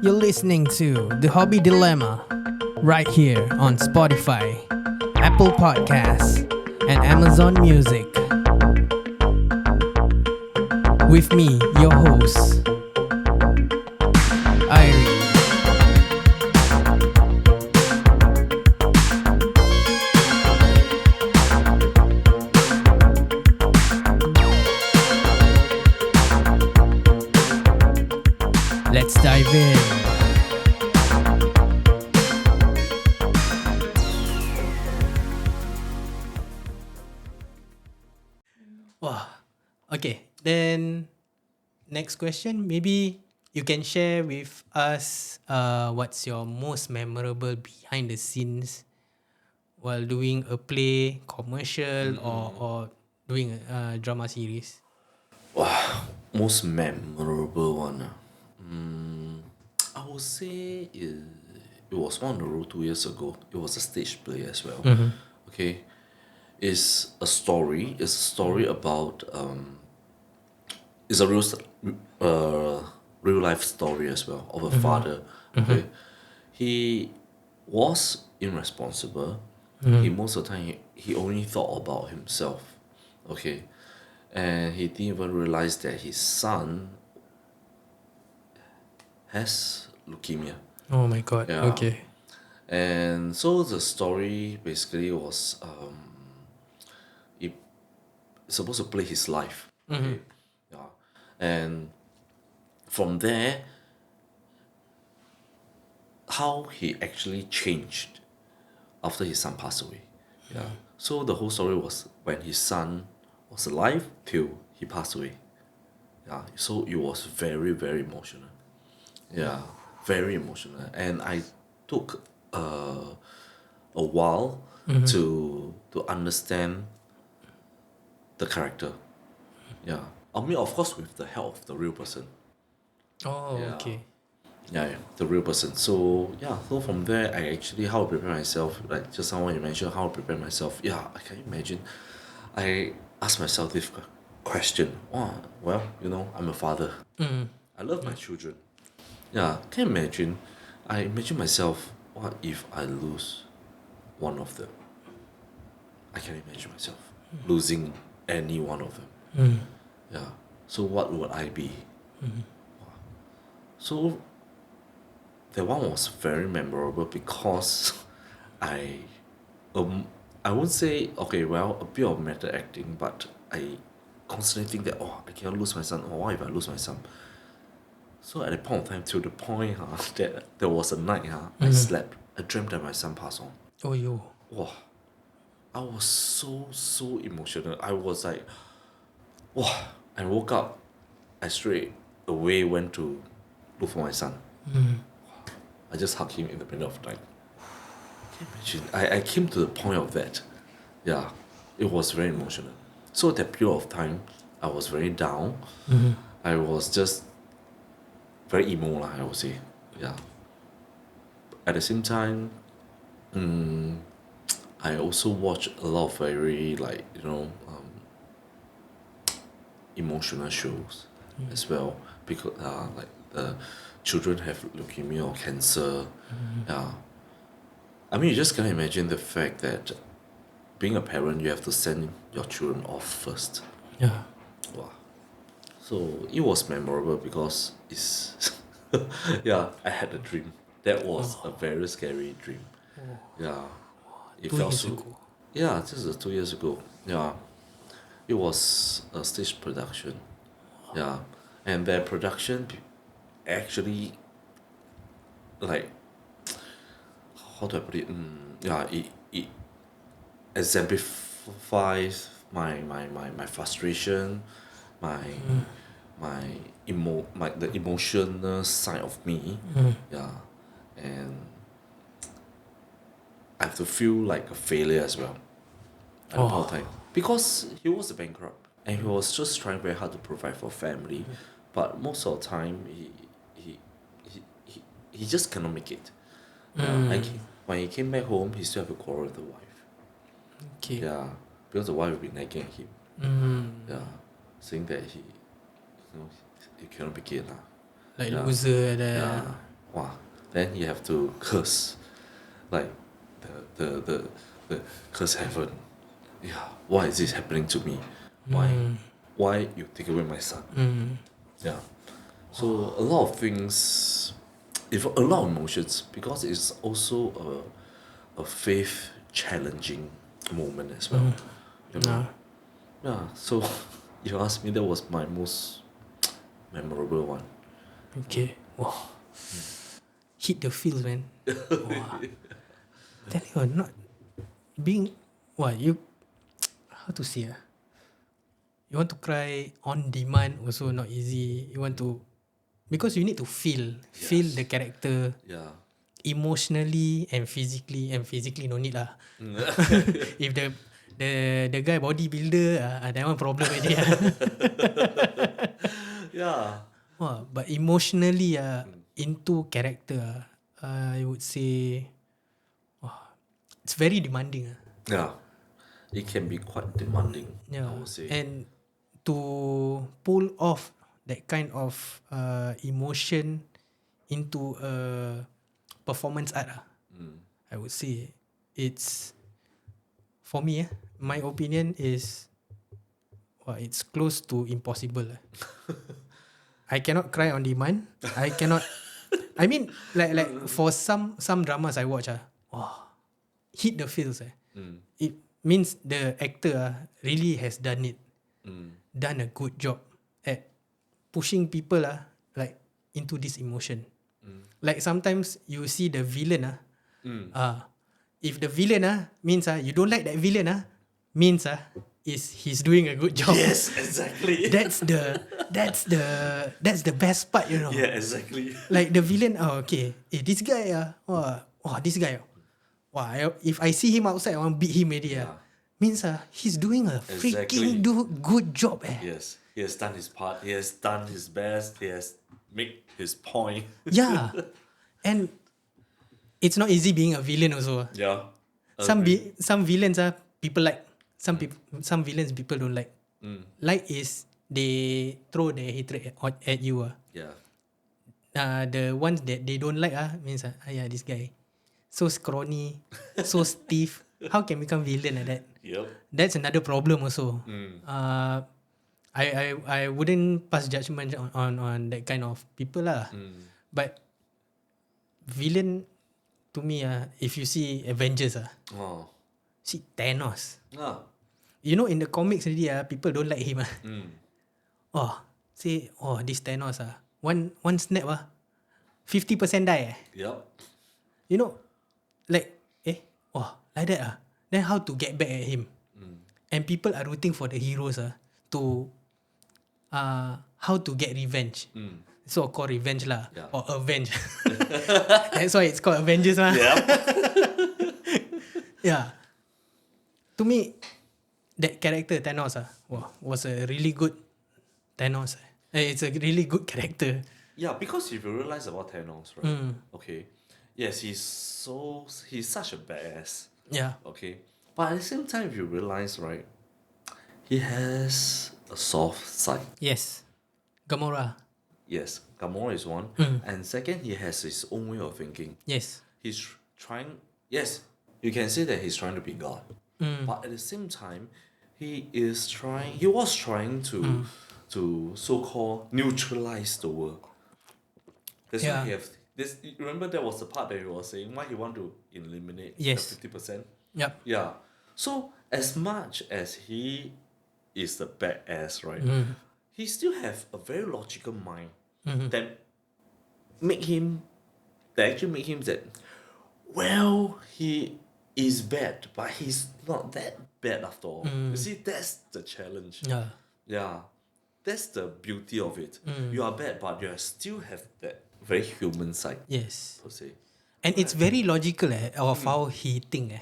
You're listening to The Hobby Dilemma right here on Spotify, Apple Podcasts, and Amazon Music. With me, your host, Eric. Let's dive in. Wow. Okay. Then next question, maybe you can share with us what's your most memorable behind the scenes while doing a play, commercial, or doing a drama series. Wow, most memorable one. I would say it was on the road 2 years ago. It was a stage play as well. Okay, it's a story. It's a story about it's a real life story as well of a father. Okay, he was irresponsible. He most of the time he only thought about himself. Okay, and he didn't even realize that his son has leukemia. Oh my god. Yeah. Okay. And so the story basically was he supposed to play his life. Okay. Yeah. And from there, how he actually changed after his son passed away. Yeah. So the whole story was when his son was alive till he passed away. Yeah. So it was very, very emotional. Yeah, very emotional. And I took a while to understand the character. Yeah. I mean, of course, with the help of the real person. Oh, Yeah. okay. Yeah, the real person. So, yeah, so from there, I actually, how to prepare myself, like just someone you mentioned, how to prepare myself. Yeah, I can imagine. I asked myself this question. Oh, well, I'm a father. I love my children. Yeah, can you imagine? I imagine myself, what if I lose one of them? I can imagine myself losing any one of them. Yeah. So what would I be? So that one was very memorable because I um I won't say okay, well, a bit of method acting, but I constantly think that I cannot lose my son, or what if I lose my son? So at that point of time, to the point that there was a night I slept, I dreamt that my son passed on. Oh, yo. Wow, I was so emotional. I was like, wow. I woke up, I straight away went to look for my son. I just hugged him in the middle of the night. Can you imagine? I came to the point of that. Yeah, it was very emotional. So that period of time, I was very down. I was just very emo lah, I would say. Yeah. At the same time, I also watch a lot of very emotional shows as well because like the children have leukemia or cancer. Yeah. I mean, you just can't imagine the fact that being a parent, you have to send your children off first. Yeah. Wow. So it was memorable because it's yeah, I had a dream. That was a very scary dream. Yeah. It 2 felt years so ago. yeah, this is 2 years ago. Yeah. It was a stage production. Yeah. And that production actually like how do I put it? Yeah, it exemplifies my frustration, my the emotional side of me. Yeah. And I have to feel like a failure as well at the point of time. Because he was a bankrupt and he was just trying very hard to provide for family. But most of the time he just cannot make it. Yeah, when he came back home, he still have a quarrel with the wife. Okay. Yeah, because the wife will be nagging at him. Yeah, saying that he cannot make it lah. Like Yeah. loser Yeah, wow, then you have to curse, like the curse heaven. Yeah, why is this happening to me? Why you take away my son? Yeah. So a lot of things, if a lot of emotions, because it's also a faith challenging moment as well. You know. Yeah. So you asked me, that was my most memorable one. Okay. Wow. Hit the field, man. Wow. Tell you, not being what you how to say you want to cry on demand also not easy. You want to because you need to feel Yes. the character Yeah. emotionally and physically no need lah. If the guy bodybuilder that one problem already. Yeah. Wah, but emotionally into character I would say it's very demanding. Yeah. It can be quite demanding, I Yeah. would say. And to pull off that kind of emotion into a performance art, I would say it's for me. My opinion is, it's close to impossible. I cannot cry on demand. I cannot. I mean, like for some dramas I watch, hit the feels. It means the actor really has done it. Done a good job at pushing people like into this emotion. Like sometimes you see the villain if the villain means you don't like that villain means is he's doing a good job. Yes, exactly. That's the best part, you know. Yeah, exactly. Like the villain, okay, this guy this guy, if I see him outside, I want to beat him already. Yeah. Means he's doing a Exactly. freaking good job. Yes. He has done his part. He has done his best. He has made his point. Yeah, and it's not easy being a villain also. Yeah. Some villains people like. Some villains people don't like. Like is they throw their hatred at you. Yeah. The ones that they don't like means yeah, this guy so scrawny, so stiff. How can become villain like that? Yep. That's another problem also. I wouldn't pass judgment on that kind of people lah. But villain to me if you see Avengers Oh. see Thanos. Ah. You know in the comics already people don't like him say this Thanos one snap 50% die Yep. You know like like that then how to get back at him? And people are rooting for the heroes to how to get revenge. So called revenge lah. Yeah. Or avenge. That's why it's called Avengers Yep. Yeah. To me, that character Thanos was a really good Thanos. It's a really good character. Yeah, because if you realize about Thanos, right? Okay. Yes, he's such a badass. Yeah. Okay. But at the same time, if you realize, right, he has a soft side. Yes. Gamora. Yes, Gamora is one. And second, he has his own way of thinking. Yes. He's trying, yes, you can say that he's trying to be God. But at the same time, he was trying to so-called neutralize the world. That's why he have this. Remember, there was the part that he was saying why he want to eliminate the 50%. Yep. Yeah. So as much as he is the badass, right? He still have a very logical mind that actually make him that. Well, he is bad, but he's not that bad after all. You see, that's the challenge. Yeah. Yeah. That's the beauty of it. You are bad, but you still have that very human side, Yes. per se. And it's very logical of how he think.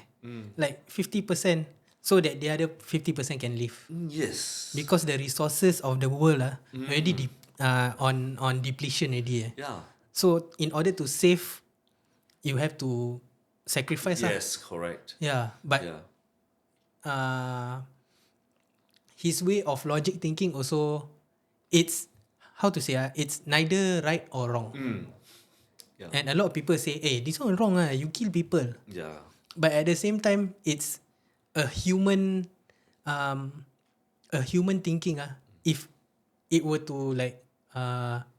Like 50% so that the other 50% can live. Yes. Because the resources of the world already on depletion already. Yeah. So in order to save, you have to sacrifice. Yes, correct. Yeah. But his way of logic thinking also, it's how to say it's neither right or wrong. Yeah. And a lot of people say, hey, this one wrong, you kill people. Yeah. But at the same time, it's a human thinking. If it were to like,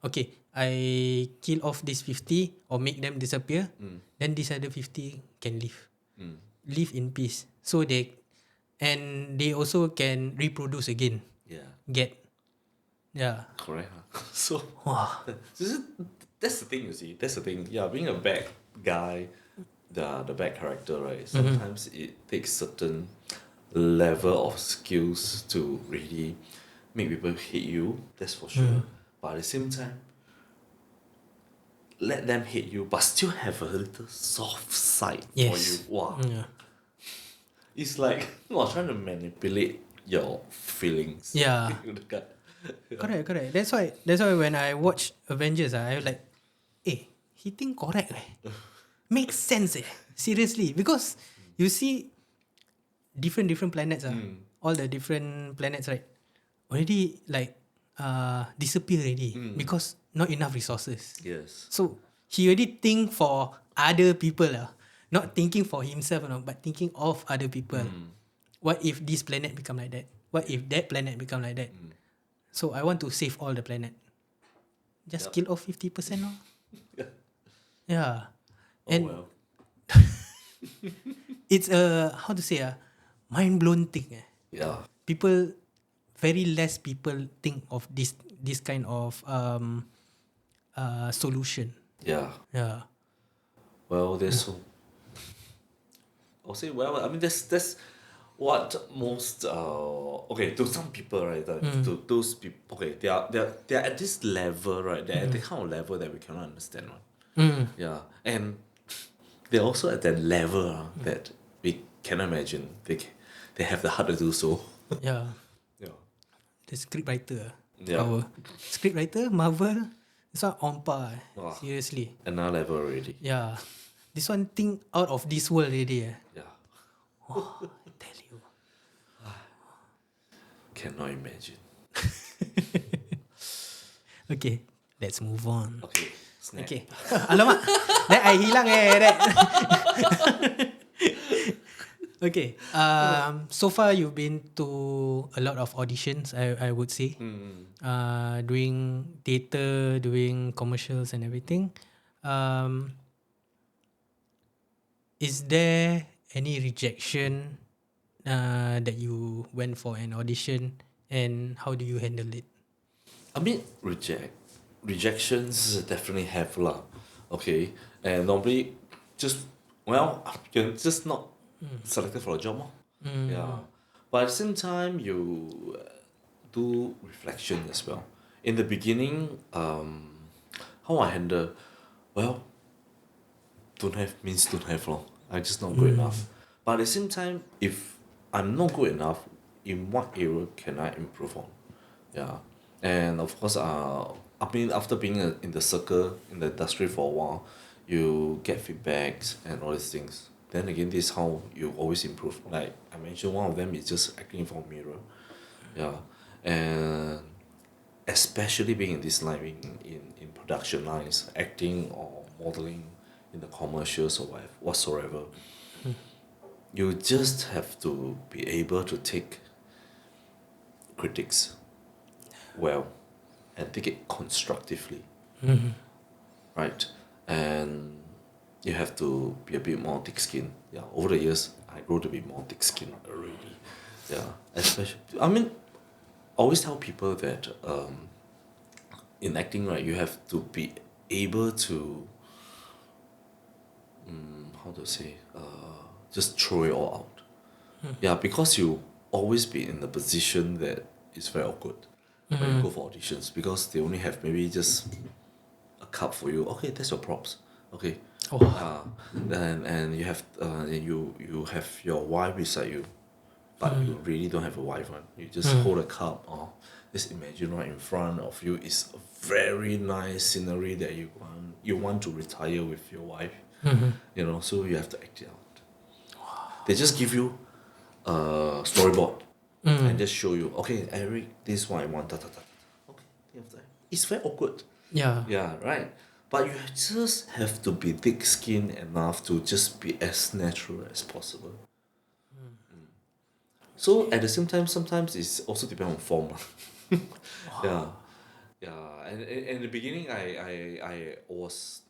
okay, I kill off this 50 or make them disappear, then this other 50 can live in peace. So they also can reproduce again. Yeah. Yeah. Correct. Huh? So Wow. that's the thing, you see. That's the thing. Yeah, being a bad guy, the bad character, right? Sometimes it takes certain level of skills to really make people hate you. That's for sure. But at the same time, let them hate you, but still have a little soft side for you. Yes. Wow. Yeah. It's like trying to manipulate your feelings. Yeah. Correct. That's why when I watch Avengers, I was like, he think correct. Makes sense. Seriously. Because you see different planets. All the different planets, right? Already like disappear already because not enough resources. Yes. So he already think for other people. Not thinking for himself, but thinking of other people. What if this planet become like that? What if that planet become like that? So I want to save all the planet. Just kill off 50%. Yeah. Oh And well. it's a, how to say, mind blown thing. Yeah. Very less people think of this kind of solution. Yeah. Yeah. Well, there's so. I'll say well. I mean, that's what most okay to some people, right? To those people, okay, they are at this level, right? They're at the kind of level that we cannot understand, right? Yeah, and they're also at that level that we cannot imagine. They have the heart to do so. Yeah. Yeah. The script writer. Yeah. Power. Script writer, Marvel. This one on par. Wow. Seriously. Another level already. Yeah. This one think out of this world already. Yeah. I tell you. Cannot imagine. Okay. Let's move on. Okay. Snap. Okay. Alamak. Then I hilang that. Okay. So far you've been to a lot of auditions, I would say. Doing theatre, doing commercials and everything. Is there any rejection that you went for an audition, and how do you handle it? I mean, rejections definitely have lah. Okay, and normally you're just not selected for a job, Yeah, but at the same time you do reflection as well. In the beginning, how I handle, well, don't have means don't have lor. I just not good enough. But at the same time, if I'm not good enough, in what area can I improve on? Yeah, and of course, I mean, after being in the circle in the industry for a while, you get feedbacks and all these things. Then again, this is how you always improve. Like I mentioned, one of them is just acting in front of mirror. Yeah, and especially being in this line, in production lines, acting or modeling in the commercials or whatsoever, you just have to be able to take critics well and take it constructively, right? And you have to be a bit more thick-skinned. Yeah, over the years, I grew to be more thick-skinned already. Yeah, especially, I mean, I always tell people that in acting, right, you have to be able to, how to say, just throw it all out. Yeah, because you always be in a position that is very awkward when you go for auditions, because they only have maybe just a cup for you. Okay, that's your props. Okay. And you have you have your wife beside you, but you really don't have a wife one. You just hold a cup, or just imagine right in front of you is a very nice scenery that you want to retire with your wife. You know, so you have to act it out. They just give you a storyboard and just show you, okay, Eric, this is what I want. Okay, it's very awkward. Yeah. Yeah, right. But you just have to be thick-skinned enough to just be as natural as possible. So at the same time, sometimes it's also depend on form. Yeah. Yeah. And in the beginning, I was,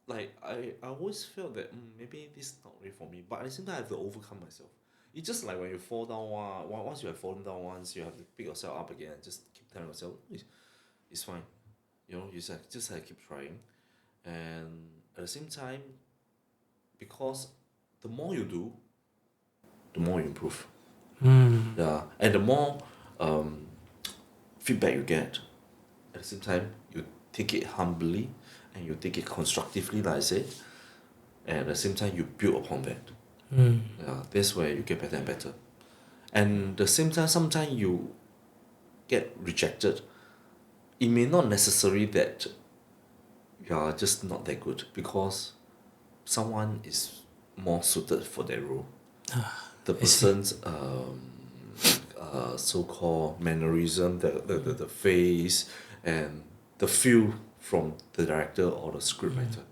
like I always felt that maybe this is not really for me. But at the same time, I have to overcome myself. It's just like when you fall down once you have fallen down once, you have to pick yourself up again and just keep telling yourself, it's fine. You just have to keep trying. And at the same time, because the more you do, the more you improve. Yeah, and the more um, feedback you get, at the same time, you take it humbly and you take it constructively, like I said, and at the same time, you build upon that. Yeah, that's where you get better and better. And at the same time, sometimes you get rejected. It may not necessarily that you are just not that good because someone is more suited for that role. The person's so-called mannerism, the face, and the feel from the director or the script writer.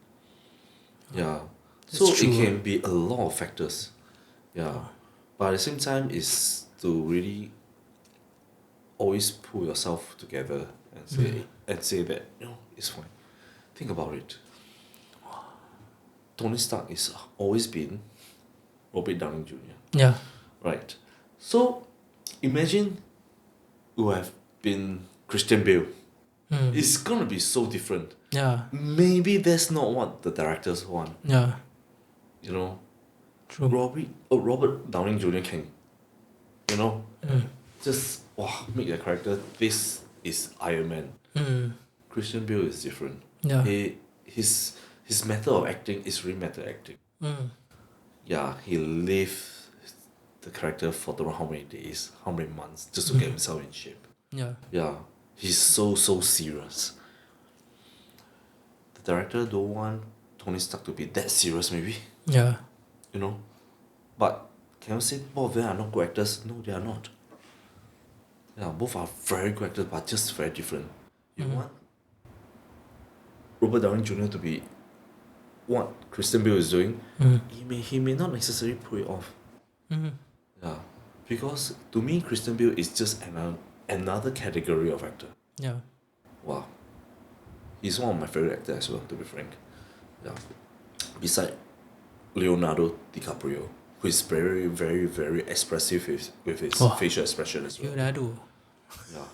Yeah. So That's true. it can be a lot of factors. Yeah. But at the same time, is to really always pull yourself together and say that it's fine. Think about it. Tony Stark is always been Robert Downey Jr. Yeah. Right. So imagine you have been Christian Bale. It's gonna be so different. Yeah. Maybe that's not what the directors want. Yeah. You know, True. Robert Downey Jr. can, just make the character. This is Iron Man. Christian Bale is different. Yeah. His method of acting is really method acting. Yeah, he lived the character for don't know how many days, how many months, just to get himself in shape. Yeah. Yeah, he's so serious. The director don't want Tony Stark to be that serious, maybe. Yeah. But can you say both of them are not good actors? No, they are not. Yeah, both are very good actors, but just very different. You want Robert Downey Jr. to be what Christian Bale is doing, he may not necessarily pull it off. Yeah, because to me, Christian Bale is just another category of actor. Yeah. Wow, he's one of my favorite actors as well, to be frank. Yeah, beside Leonardo DiCaprio, who is very, very, very expressive with his facial expression as well. Leonardo. Yeah,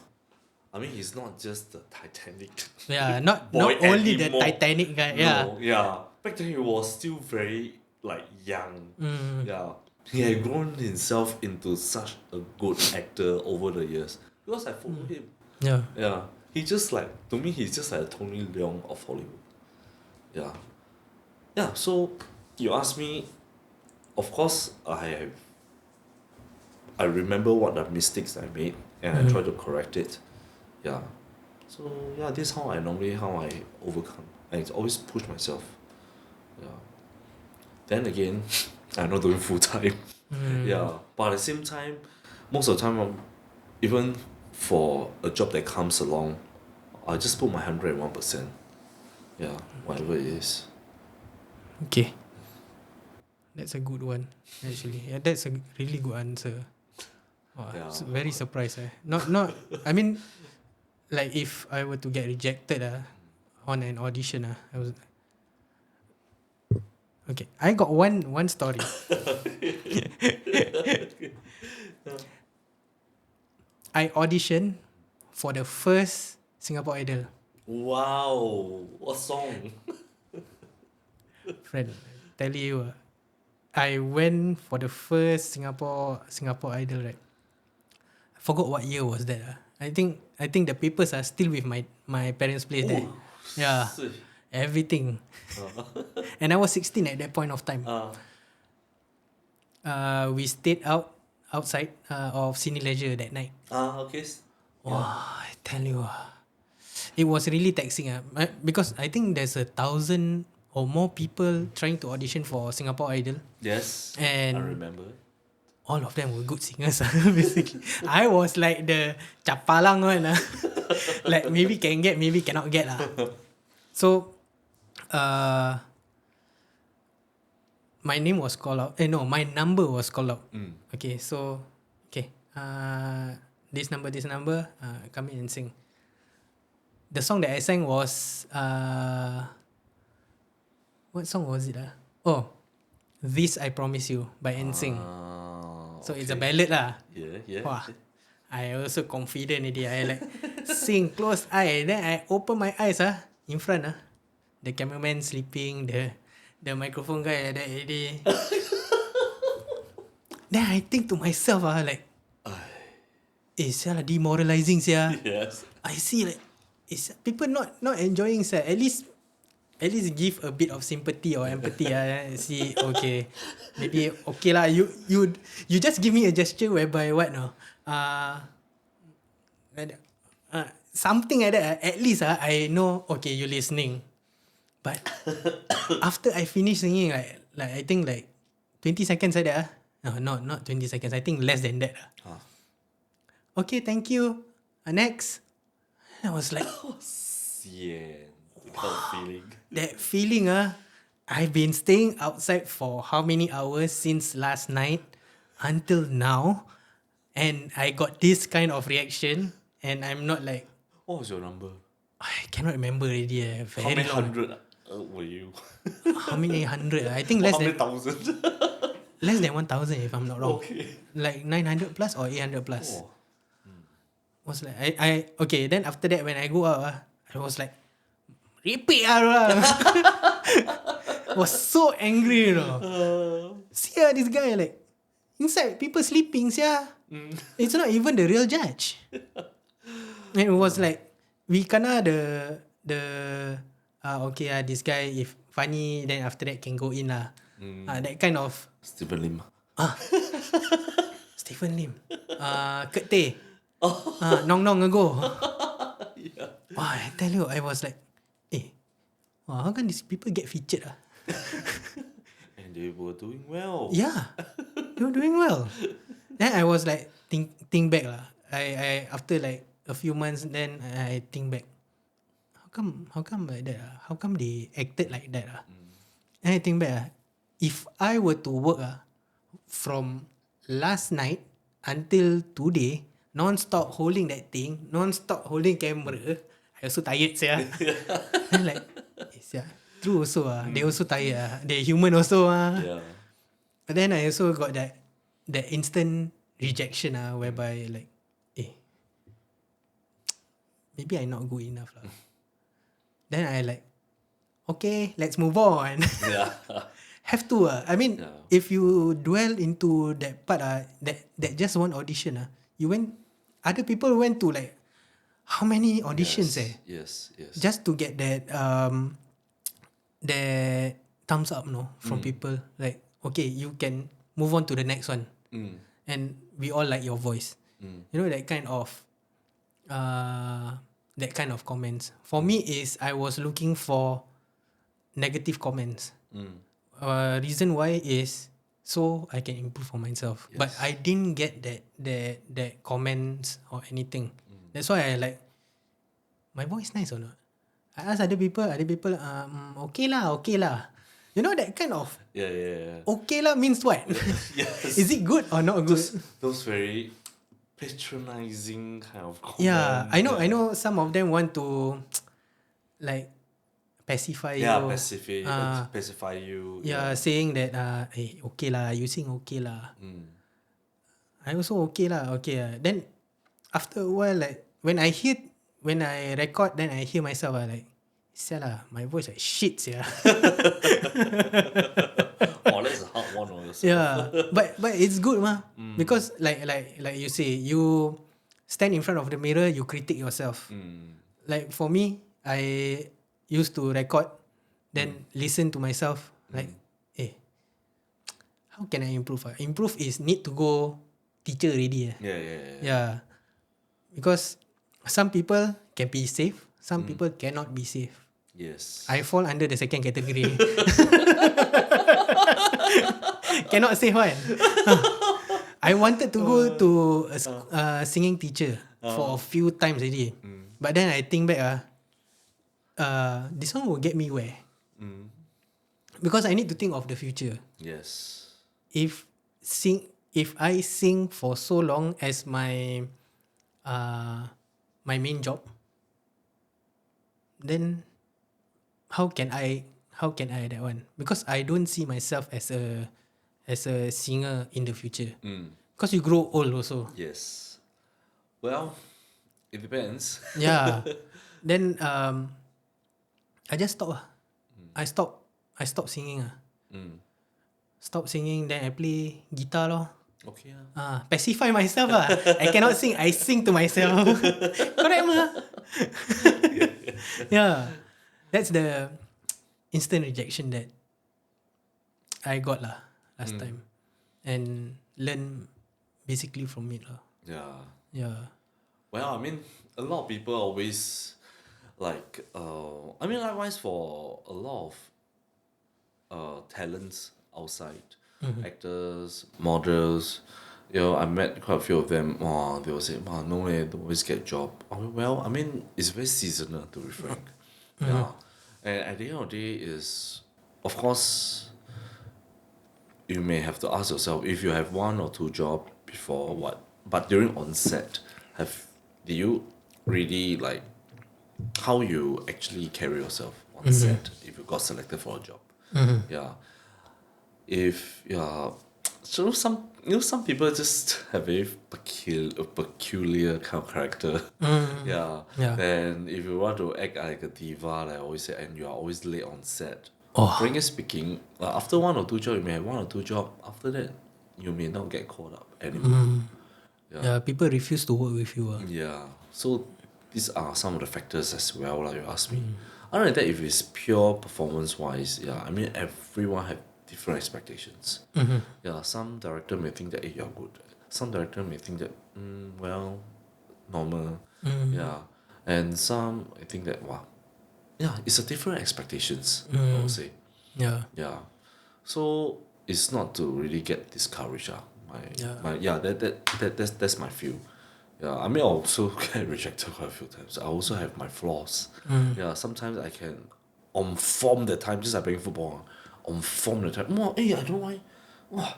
I mean he's not just the Titanic. Yeah, not boy only the anymore. Titanic guy. Yeah. No, yeah. Back then he was still very young. Yeah. He had grown himself into such a good actor over the years. Because I follow him. Yeah. Yeah. He just to me he's just like a Tony Leung of Hollywood. Yeah. Yeah, so you ask me, of course I remember what the mistakes I made and I try to correct it. Yeah. So yeah, this is how I overcome. I always push myself. Yeah. Then again, I'm not doing full time. Yeah. But at the same time, most of the time, even for a job that comes along, I just put my 101%. Yeah, whatever it is. Okay. That's a good one, actually. Yeah, that's a really good answer. Wow, Yeah. very surprised. Not. I mean, like if I were to get rejected on an audition I was. Okay, I got one story. I auditioned for the first Singapore Idol. Wow, what song? Friend, tell you, I went for the first Singapore Idol, right? I forgot what year was that. I think the papers are still with my parents' place there. Yeah, everything. And I was 16 at that point of time. We stayed outside of Cine Leisure that night. Okay. Wow, I tell you, it was really taxing. Because I think there's 1,000 or more people trying to audition for Singapore Idol. Yes, And I remember. all of them were good singers, basically. I was like the chapalang one. Like maybe can get, maybe cannot get. So My name was called out. No, my number was called out. Mm. Okay, so this number, come in and sing. The song that I sang was what song was it? Oh, This I Promise You by NSYNC. So it's a ballad lah. Yeah. Wah, I also confident already. I like sing close eye. Then I open my eyes in front the cameraman sleeping, the microphone guy that already. Then I think to myself like, demoralizing sia. Yes. I see like, is people not enjoying sia. At least give a bit of sympathy or empathy. See, okay, maybe okay lah. You just give me a gesture whereby what something like that. At least I know. Okay, you listening. But after I finish singing, like I think like 20 seconds like that. No, not 20 seconds. I think less than that. Okay, thank you. Next. I was like, Yeah, the kind of feeling. that feeling I've been staying outside for how many hours since last night until now, and I got this kind of reaction, and I'm not like, What was your number? I cannot remember already. How Very many long. hundred were you? How many hundred? I think How many thousand? less than 1,000 if I'm not wrong. Okay. Like 900 plus or 800 plus. Oh. Was like I okay. Then after that, when I go out, I was like, repeat lah. Was so angry, See this guy like inside people sleeping, It's not even the real judge. And it was like we kinda the okay this guy if funny then after that can go in lah. That kind of Stephen Lim. Stephen Lim. Kurt Tay. Nong ago. Yeah. Wow, I tell you, I was like, how come these people get featured? And they were doing well. Yeah, they were doing well. Then I was like, think back lah. I after like a few months, then I think back. How come like that? How come they acted like that? And I think back, if I were to work from last night until today, non-stop holding that thing, non-stop holding camera, I also tired, Then like, true also, they also tired, they human also. Yeah. But then I also got that instant rejection whereby like, maybe I'm not good enough lah. Then I like, okay, let's move on. Yeah. Have to I mean, if you dwell into that part that just one audition other people went to like how many auditions Yes. just to get that that thumbs up from people like, okay, you can move on to the next one. And we all like your voice. You know, that kind of comments. For me is I was looking for negative comments. Reason why is so I can improve for myself. But I didn't get that comments or anything. That's why I like, my voice nice or not? I ask other people, okay lah. You know that kind of Yeah. okay lah means what? Yes. Is it good or not good? Those very patronizing kind of comments. Yeah, I know some of them want to like pacify you. Pacify you. Yeah, saying that okay lah, you sing okay lah. I also okay lah. Then after a while, like when I record, then I hear myself like, my voice like shit, Oh, that's a hard one on yourself. Yeah, but it's good because like you say, you stand in front of the mirror, you critique yourself. Like for me, I used to record, then listen to myself like, how can I improve? Improve is need to go teacher already. Yeah. Because some people can be safe, some people cannot be safe. Yes. I fall under the second category. Cannot save one. I wanted to go to a singing teacher for a few times already. But then I think back, this one will get me where? because I need to think of the future. Yes. If if I sing for so long as my main job, then how can I that one? Because I don't see myself as a singer in the future. Because you grow old also. Yes. Well, it depends. Yeah. Then I just stop. I stop singing. Stop singing, then I play guitar lor. Okay. Pacify myself lah. I cannot sing. I sing to myself. Correct mah? Yeah. That's the instant rejection that I got lah last time. And learn basically from it lah. Yeah. Yeah. Well, I mean, a lot of people always like. I mean, likewise for a lot of talents outside, actors, models. You know, I met quite a few of them. Oh, they will say, "Wow, no way, they always get job." Well, I mean, it's very seasonal, to be frank. Yeah, and at the end of the day, is of course you may have to ask yourself if you have one or two job before what, but during onset, did you really like how you actually carry yourself on set if you got selected for a job? Yeah. If so some people just have very peculiar kind of character. Yeah. Yeah. Then if you want to act like a diva, like I always say, and you are always late on set. Oh. Frankly speaking, after one or two jobs, you may have one or two jobs. After that, you may not get called up anymore. Yeah. People refuse to work with you. Yeah. So these are some of the factors as well, like you ask me. Other than that, if it's pure performance wise, yeah, I mean everyone have different expectations. Yeah, some director may think that hey, you're good. Some director may think that well, normal. Yeah. And some I think that wow. Yeah, it's a different expectations, I would say. Yeah. Yeah. So it's not to really get discouraged. That's my view. Yeah, I mean I also get rejected quite a few times. I also have my flaws. Yeah, sometimes I can on form the time, just like playing football. On form the time. Wow, hey, I don't know why. Wow,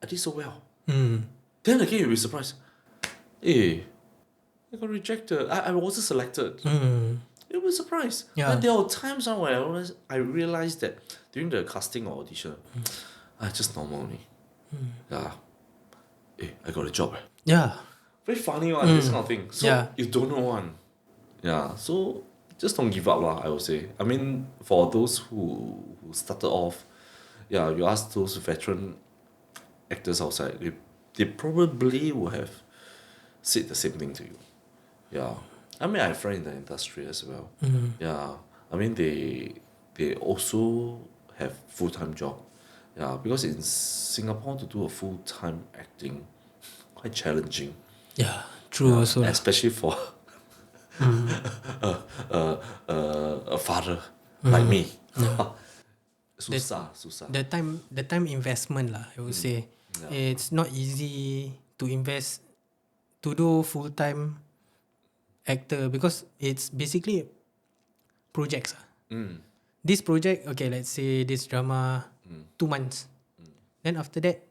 I did so well. Then again you'll be surprised. Hey, I got rejected. I wasn't selected. You'll be surprised. Yeah. And there are times where I realized that during the casting or audition, I just normal only. Yeah. Hey, I got a job. Yeah. Very funny one, this kind of thing. So Yeah. you don't know one. Yeah. So just don't give up lah, I would say. I mean, for those who started off, yeah, you ask those veteran actors outside, they probably would have said the same thing to you. Yeah. I mean, I have friends in the industry as well. Yeah. I mean, they also have full-time job. Yeah, because in Singapore to do a full-time acting, quite challenging. Yeah. True also. Especially for a father like me. Susah. The time investment lah, I would say. It's not easy to invest to do full time actor because it's basically projects. This project, okay, let's say this drama 2 months. Then after that,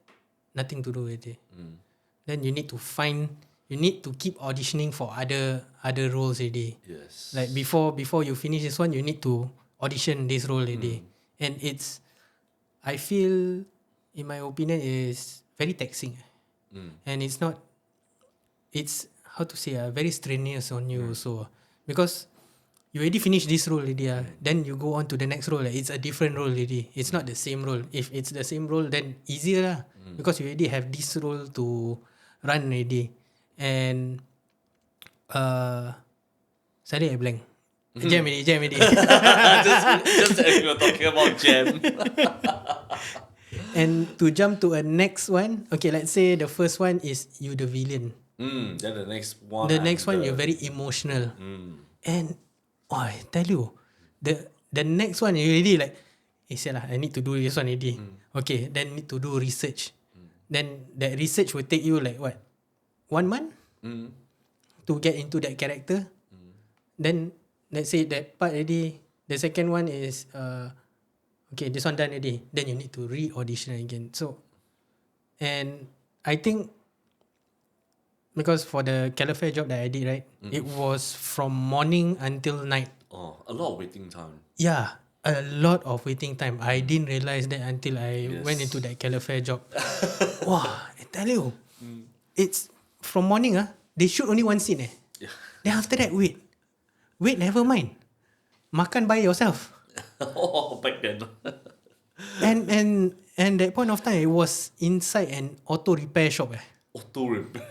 nothing to do already. Then you need to keep auditioning for other roles already. Yes. Like before you finish this one, you need to audition this role already. And I feel, in my opinion, is very taxing. And it's how to say, very strenuous on you also. Because you already finished this role already. Then you go on to the next role. It's a different role already. It's not the same role. If it's the same role, then easier lah. Because you already have this role to run already. And sorry, I blank. Jam already. just as we were talking about jam. And to jump to a next one, okay, let's say the first one is you the villain. Then the next one. The next one, you're very emotional. And I tell you, the next one you really like, I need to do this one already. Okay, then need to do research. Then that research will take you like what? 1 month? To get into that character. Then let's say that part already, the second one is okay, this one done already. Then you need to re-audition again. So, and I think because for the calefare job that I did, right, it was from morning until night. Oh, a lot of waiting time. Yeah, a lot of waiting time. I didn't realize that until I went into Yes. that calefare job. Wah, I tell you, it's from morning they shoot only one scene Yeah. Then after that, wait, never mind. Makan by yourself. Oh, back then. And that point of time, it was inside an auto repair shop. Auto repair.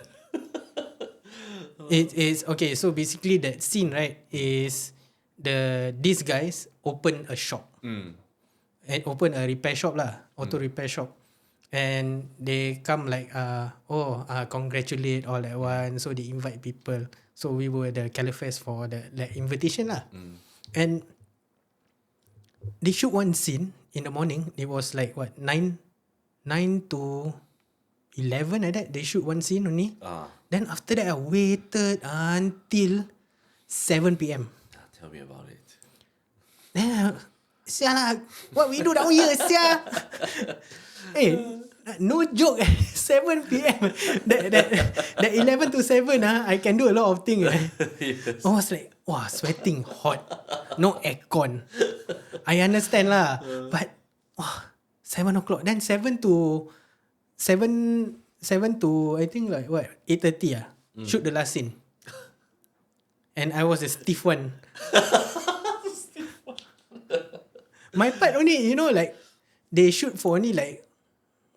It is okay. So basically, that scene right is these guys open a shop and open a repair shop lah, auto repair shop, and they come like congratulate all at once. So they invite people. So we were the calefers for the like invitation lah, and they shoot one scene in the morning. It was like what 9 to 11 like that. They shoot one scene only. Then after that, I waited until 7 p.m. Tell me about it. Then, sialah, what we do down here, sia? Hey, no joke, 7 p.m. That 11 to 7, I can do a lot of things. Yes. I was like, wow, sweating hot. No aircon. I understand lah. But, 7 o'clock. Then 7 to I think like what 8:30 shoot the last scene. And I was the stiff one. My part only, like they shoot for only like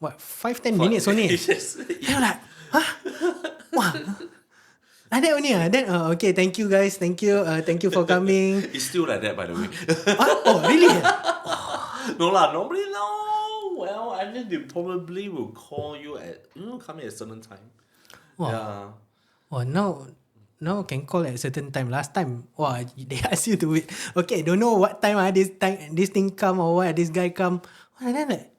what 5-10 minutes only. Yes. And I'm like, wow. Like that only. Then okay, thank you guys, thank you for coming. It's still like that, by the way. Oh really? No lah, normally no. Well, I think they probably will call you at come at a certain time. Wow. Yeah. Oh now can call at a certain time. Last time, they ask you to wait. Okay, don't know what time this thing come or what this guy come. And then like,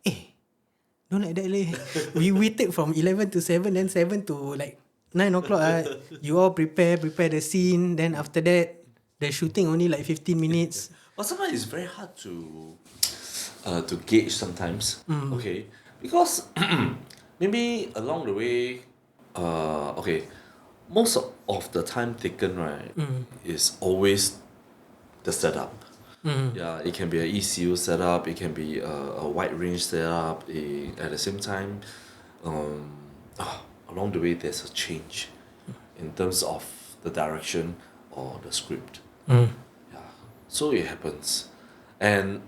don't like that leh. We waited from 11 to 7, then 7 to like 9 o'clock. You all prepare the scene. Then after that, the shooting only like 15 minutes. But sometimes it's very hard to gauge sometimes. Okay, because maybe along the way, most of the time taken right is always the setup. Yeah, it can be an ECU setup, it can be a wide range setup. At the same time, along the way there's a change in terms of the direction or the script. Yeah, so it happens, and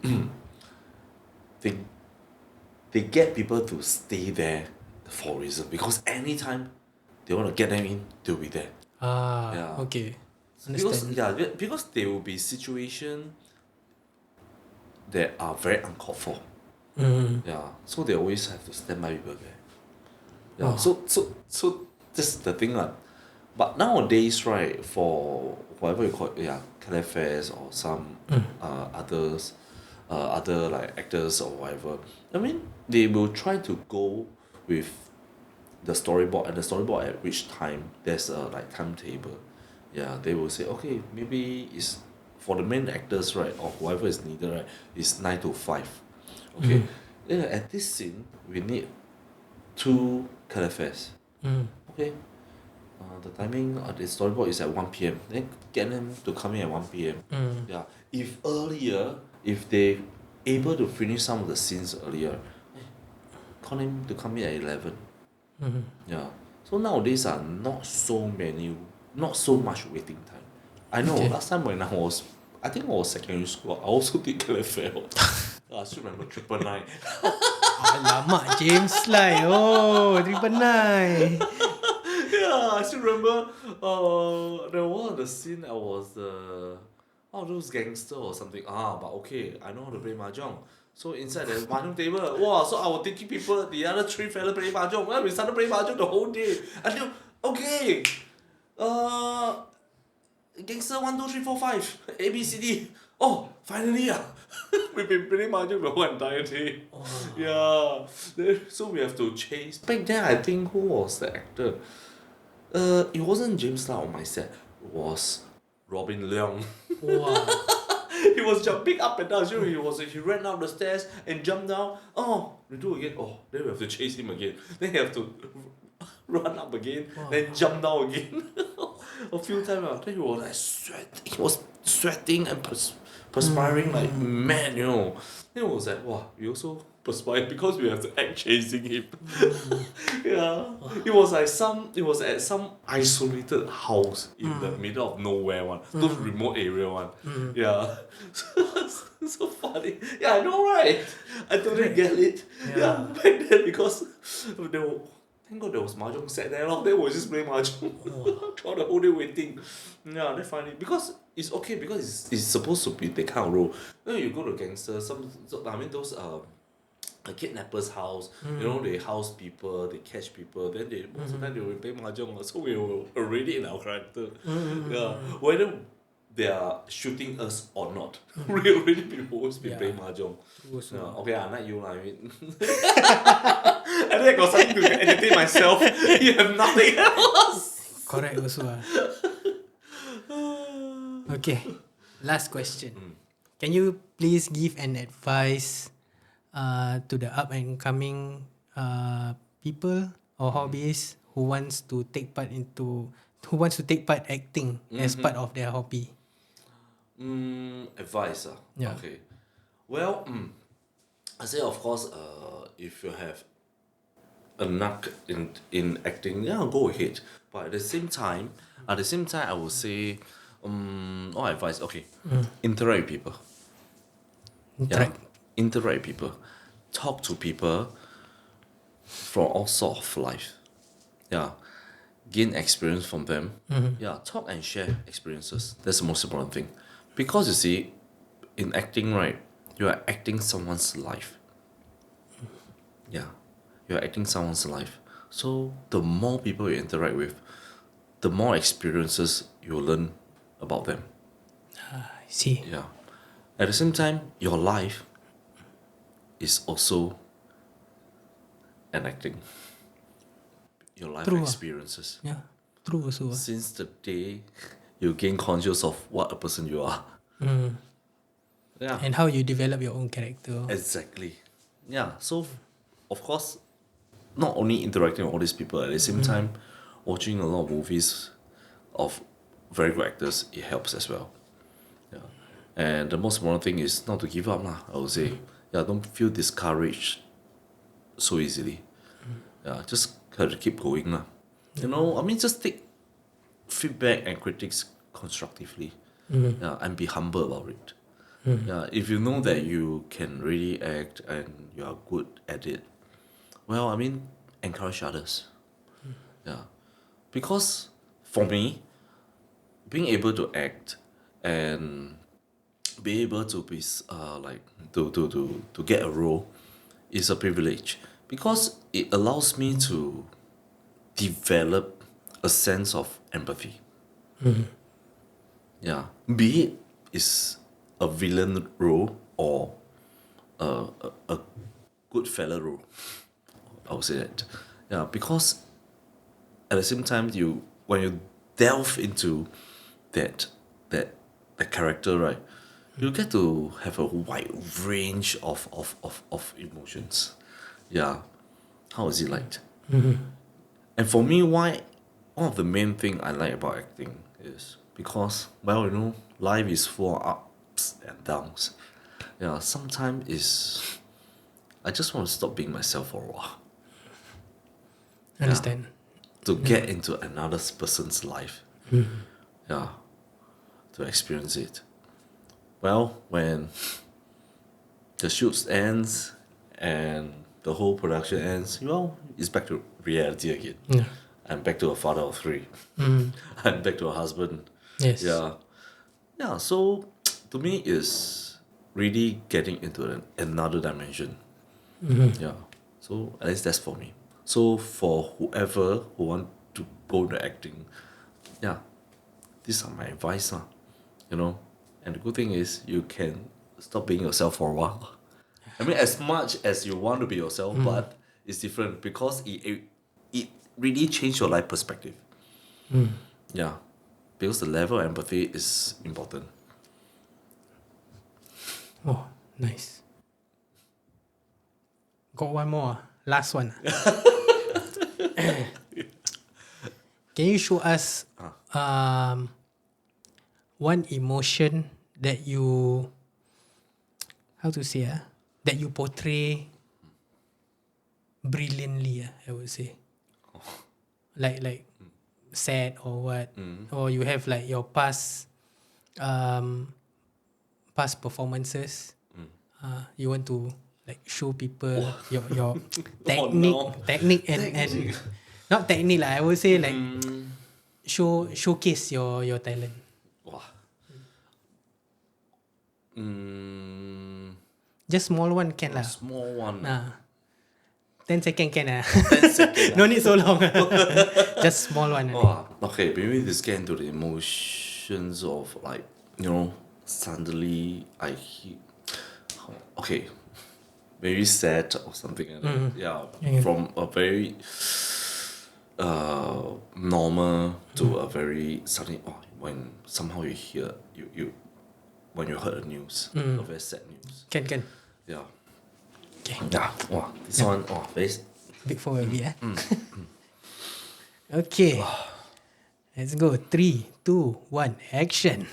they get people to stay there for a reason, because anytime they want to get them in, they'll be there. Yeah. Okay. Understand. Because there will be situations that are very uncalled for. Yeah, so they always have to stand by people there. Yeah, so that's the thing lah. But nowadays, right, for whatever you call it, calefairs or some others, other like actors or whatever, I mean, they will try to go with the storyboard, and the storyboard at which time there's a like timetable. Yeah, they will say, okay, maybe it's for the main actors, right, or whoever is needed, right, is 9 to 5. Okay, then at this scene we need 2 calefairs. Okay, the timing of the storyboard is at 1 p.m. Then get them to come in at 1 p.m. Yeah, if earlier, if they able to finish some of the scenes earlier, call them to come in at 11. Yeah, so nowadays are not so much waiting time. I know last time when I think I was secondary school, I also did calefair. I still remember 999. Alamak, James Lai. Oh, 999. Yeah, I still remember there was the scene I was those gangster or something. But okay, I know how to play mahjong. So inside the mahjong table, so I was taking people, the other 3 fellas play mahjong. Well, we started playing mahjong the whole day. Until, okay, gangster 1, 2, 3, 4, 5, A, B, C, D. Oh, finally, we've been playing mahjong the whole entire day. Yeah, so we have to chase. Back then, I think who was the actor? It wasn't James Lau on my set. It was Robin Leong. Wow. He was jumping up and down. So he ran up the stairs and jumped down. Oh, we do again. Oh, then we have to chase him again. Then he have to run up again, then jump down again. A few times. Then he was like sweating. He was sweating and perspiring like mad, you know. Then it was like, wow, we also perspired because we have to act chasing him. Yeah. It was at some isolated house in the middle of nowhere one. Those remote area one. Yeah. So funny. Yeah, I know, right? I totally get it. Yeah. Back then because there were, thank God there was mahjong set there. Then we just play mahjong. Throughout the whole day waiting. Yeah, that's funny. Because it's okay because it's supposed to be that kind of role. When you go to gangsters, those a kidnapper's house, you know, they house people, they catch people, then they most of the time they will play mahjong, so we were already in our character. Yeah. Whether they are shooting us or not. We already been always been playing mahjong. Okay, not you I mean. And then I got something to entertain myself. You have nothing else. Correct also. Okay. Last question. Can you please give an advice to the up and coming people or hobbyists who wants to take part acting as part of their hobby? Advice. Yeah. Okay. Well, I say of course, if you have a knack in acting, yeah, go ahead. But at the same time, I would say, all advice. Okay, interact with people. Interact. Yeah, interact with people, talk to people from all sort of life. Yeah, gain experience from them. Yeah, talk and share experiences. That's the most important thing, because you see, in acting, right, you are acting someone's life. Yeah, you are acting someone's life. So the more people you interact with, the more experiences you will learn about them. I see. Yeah. At the same time, your life is also an acting. Your life True. experiences. Yeah. True also. Since the day you gain conscious of what a person you are. Yeah. And how you develop your own character. Exactly. Yeah. So, of course, not only interacting with all these people, at the same time, watching a lot of movies of very good actors, it helps as well. Yeah. And the most important thing is not to give up, I would say. Yeah, don't feel discouraged so easily. Yeah, just have to keep going. You know, I mean, just take feedback and critics constructively. Yeah, and be humble about it. Yeah, if you know that you can really act and you are good at it, well, I mean, encourage others. Yeah, because for me, being able to act and be able to be to get a role is a privilege, because it allows me to develop a sense of empathy. Yeah, be it is a villain role or a good fella role, I would say that. Yeah, because at the same time, when you delve into that character, right, you get to have a wide range of emotions. Yeah, how is it like? And for me, one of the main thing I like about acting is because, well, you know, life is full of ups and downs. Yeah, sometimes I just want to stop being myself for a while. Understand. To get into another person's life. Yeah, to experience it. Well, when the shoot ends and the whole production ends, well, it's back to reality again. Yeah. I'm back to a father of 3. I'm back to a husband. Yes. Yeah. Yeah, so to me is really getting into another dimension. Yeah. So at least that's for me. So for whoever who want to go into acting, yeah, these are my advice. You know. And the good thing is you can stop being yourself for a while. I mean, as much as you want to be yourself, but it's different because it really changed your life perspective. Yeah, because the level of empathy is important. Oh, nice. Got one more. Last one. Can you show us one emotion that you, how to say, that you portray brilliantly, I would say. Like sad or what, or you have like your past performances. You want to like show people your technique and not technique lah. I would say like showcase your talent. Wow. Just small one can lah. Small one. 10 second can lah. 10 seconds. No need so long. Just small one. Okay, maybe this get into the emotions of like, suddenly I hear, okay, very sad or something like that. Yeah, from a very normal to a very suddenly, when somehow you hear, when you heard the news, a very sad news. Can. Yeah. Okay. Yeah. Wow, this one, very. Big forward a bit, Okay. Let's go. 3, 2, 1, action.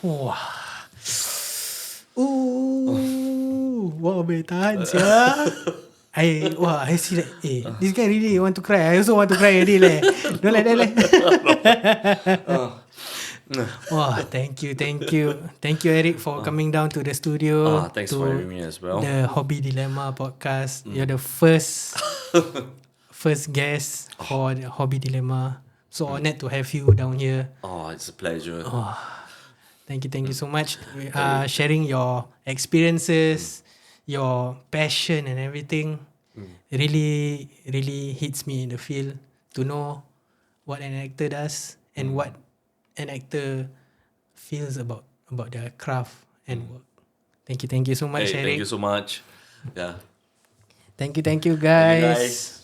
Wah. Wah, boleh tahan sia. I see that. This guy really want to cry. I also want to cry already leh. Don't like that leh. Wah, thank you, Eric, for coming down to the studio. Thanks for having me as well. The Hobby Dilemma podcast. You're the first guest for the Hobby Dilemma. So honored to have you down here. It's a pleasure. Thank you so much. Sharing your experiences, your passion and everything. Really, really hits me in the field to know what an actor does and what an actor feels about their craft and work. Thank you so much, Eric. Thank you so much. Yeah. Thank you, guys. Thank you, guys.